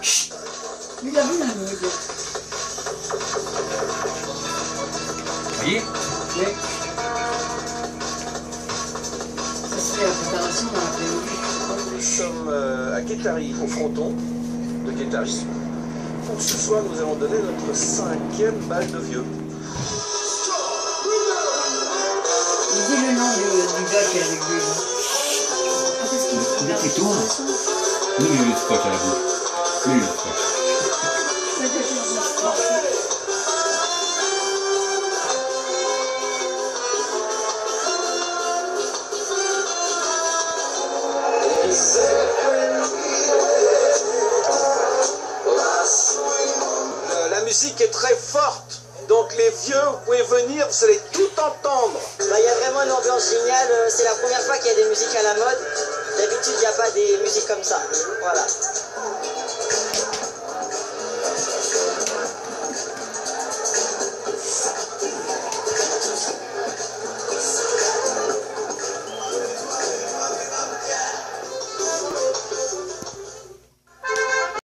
Il a vu la mode. Voyez? Oui. Ça serait la préparation dans l'après-midi. Nous sommes à Guétari, au fronton de Guétari. Pour ce soir, nous allons donner notre 5e balle de vieux. Il dit le nom du gars qui est avec lui. Qu'est-ce qu'il faut faire? C'est toi. Oui, le scotch à la bouche. Oui, le scotch. La musique est très forte, donc les vieux, vous pouvez venir, vous allez tout entendre. Il y a vraiment une ambiance géniale, c'est la première fois qu'il y a des musiques à la mode. D'habitude, il n'y a pas des musiques comme ça. Voilà.